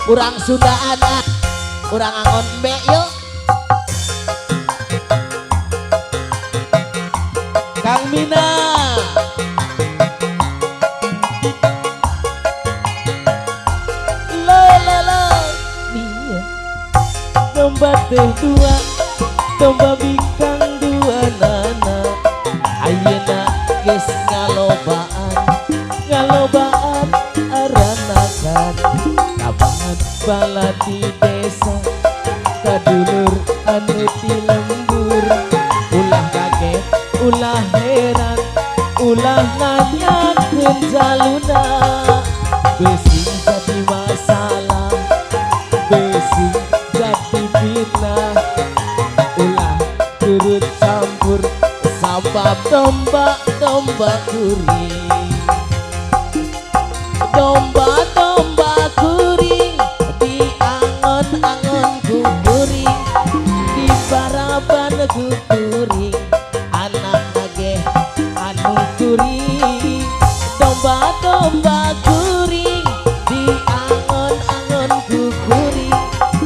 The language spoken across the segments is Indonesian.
Urang Sunda anak, urang angon be yuk. Kang Mina. Lo nih domba teh dua, domba bikang dua nana. Ayeuna geus ngalobaan aranakan kabanget bala di desa kadulur anu ti lembur. Ulah kaget ulah heran ulah nanyakeun jaluna beusi jadi masalah beusi jadi fitnah ulah turut campur sabab domba kuring domba kuring di angon-angon ku kuring di baraban ku kuring anak nage anu kuring domba kuring di angon-angon ku kuring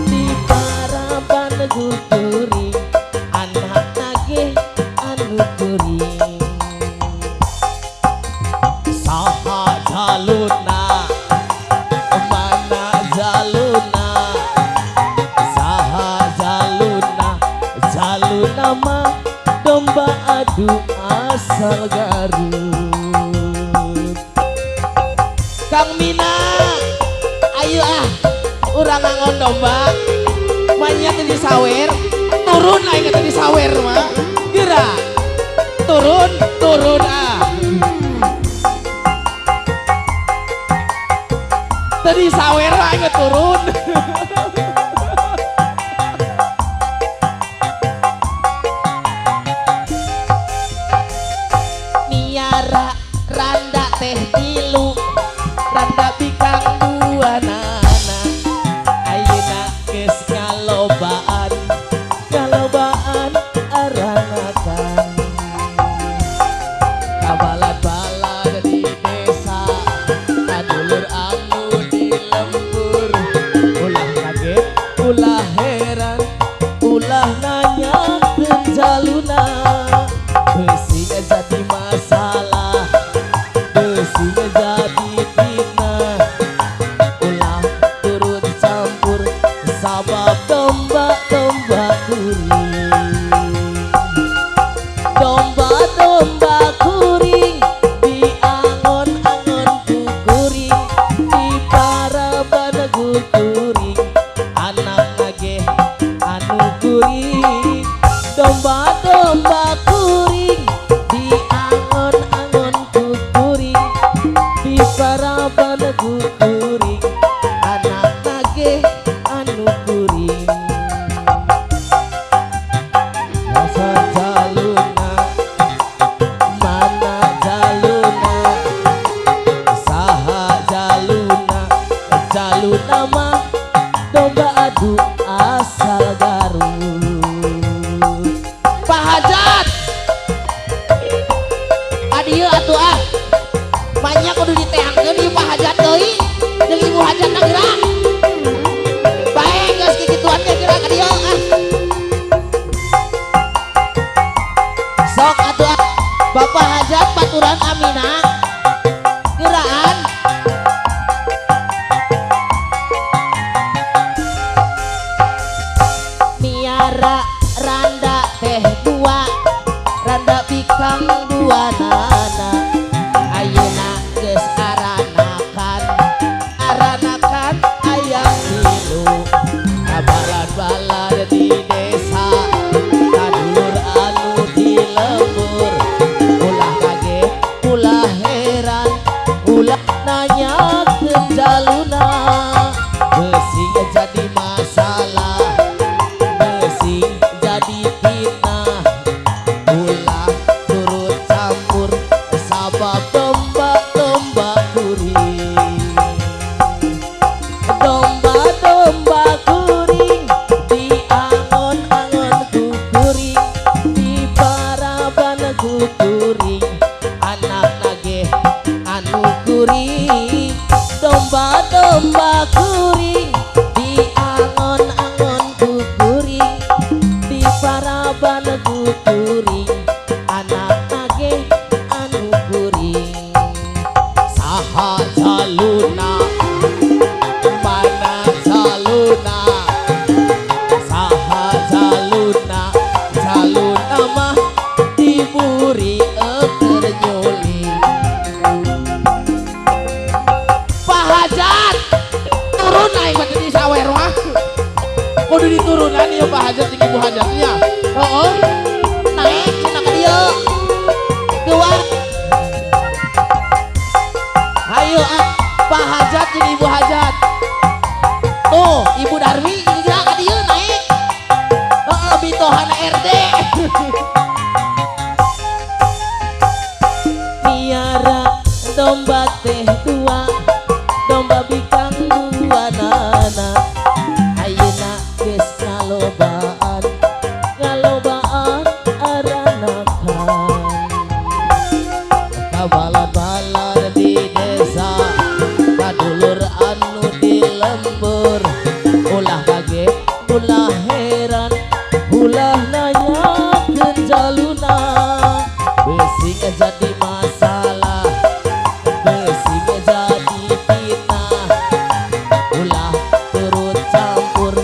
di baraban ku kuring anak nage anu kuring. Saha jaluna mana jaluna saha jaluna mah domba adu asal Garut. Kang Mina ayo urang ngangon domba manya tadi sawer turun aing tadi sawer mah gerak turun tadi sawer aing turun. Niara randa teh tilu randa bikang dua nana ayeuna geus ngalobaan aranakan kabalad-balad di desa kadulur anu di lembur. Ulah kaget ulah heran ulah nanyakeun jaluna beusi jadi masalah beusi jadi kudu diturunan ya Pak Hajat jeung Ibu Hajatnya. Oh, naik cenah ka dieu dua ayo Pak Hajat jeung Ibu Hajat. tuh Ibu Darmi gerak ka dieu naik Bitohan RD. miara domba teh dua domba bikang dua nana ayeuna geus ngalobaan aranakan Kabalan-balan di desa kadulur anu di lembur ulah kaget ulah heran ulah nanyakeun jaluna besing jadi masalah besing jadi fitnah ulah turut campur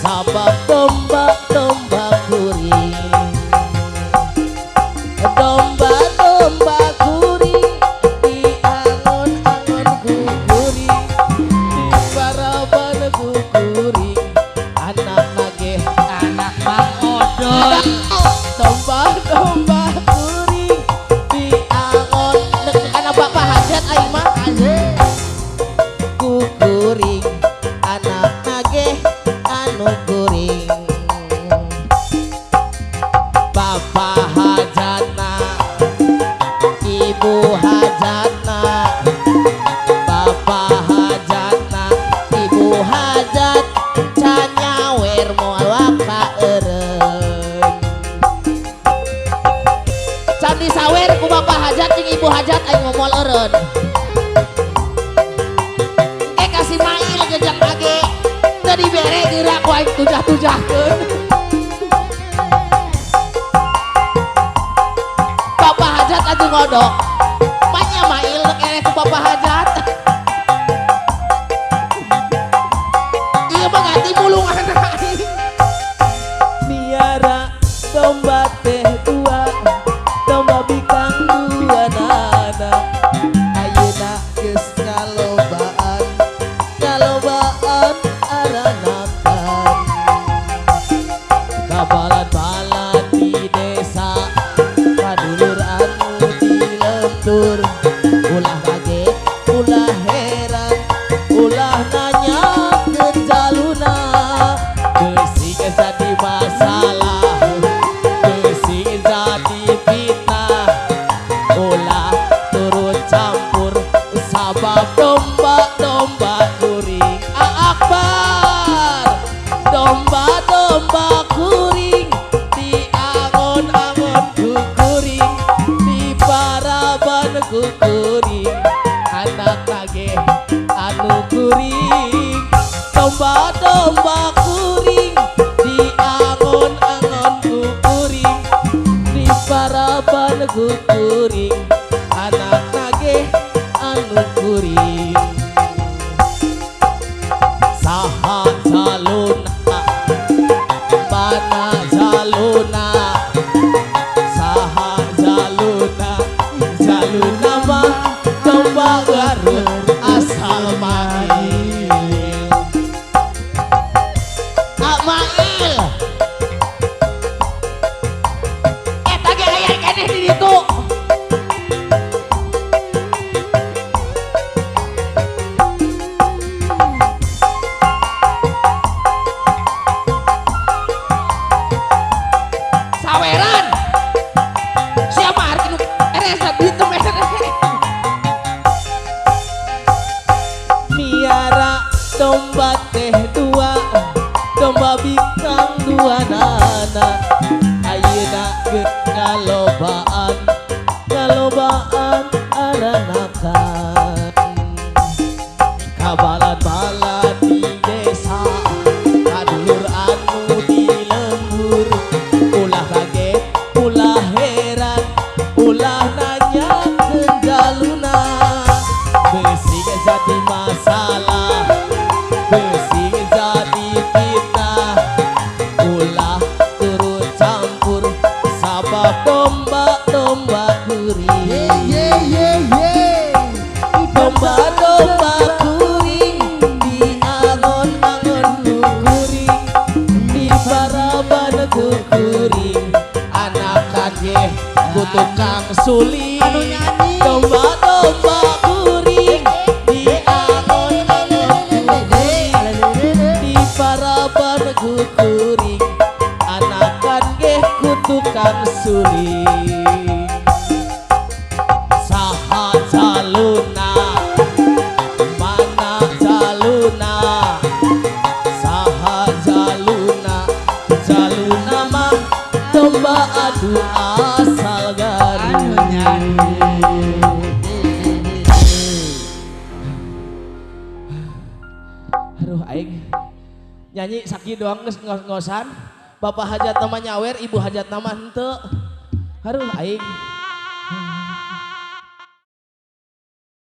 sabab domba-domba kuring domba-domba kuring diangon-angon ku kuring dibaraban ku kuring anak nageh anak Mang Odol domba-domba kuring diangon anak Bapak Hajat aing mah ku kuring anak nageh anu kuring Bapak Hajatna Ibu Hajatna Bapak Hajatna Ibu Hajat can nyawer moal waka eureun can disawer ku Bapak Hajat jeung Ibu Hajat aing ngomol eureun kasih mail jejak age teu dibere geura ku aing tujah-tujahkeun Bapak Hajat atuh ngodok banyak mail keneh ku Bapak Hajat ieu mah ganti mulungan aing miara domba teh dua domba bikang dua nana ayeuna geus ngalobaan aranakan kabalan-balan di desa kadulur anu di lembur ulah kaget ulah heran ulah nanyakeun jaluna besing jadi masalah besing jadi fitnah ulah turut campur sabab domba-domba kuring akbar domba-domba kuring diangon-angon ku kuring dibaraban ku kuring anak nageh anu kuring domba-domba kuring diangon-angon ku kuring dibaraban ku kuring anak nageh anu kuring saha jaluna mana jaluna saha jaluna mah domba Garut asal mail Mail eta ge aya keneh di ditu saweran siapa harus eresa di temen miara domba teh dua domba bikang dua nana ayeuna geus ngalobaan aranakan kabalan-balan di desa kadulur anu di lembur ulah kaget ulah heran ulah nanyakeun jaluna besing jadi masalah besing suling anu nyanyi domba-domba kuring di alun-alun di paraban kuring anakan geh kutukang suling saha jaluna mana jaluna saha jaluna jaluna mah domba adu asal garing aduh aing nyanyi sakit doang ngos-ngosan bapak hajat nama nyawer ibu hajat nama henteu aduh aing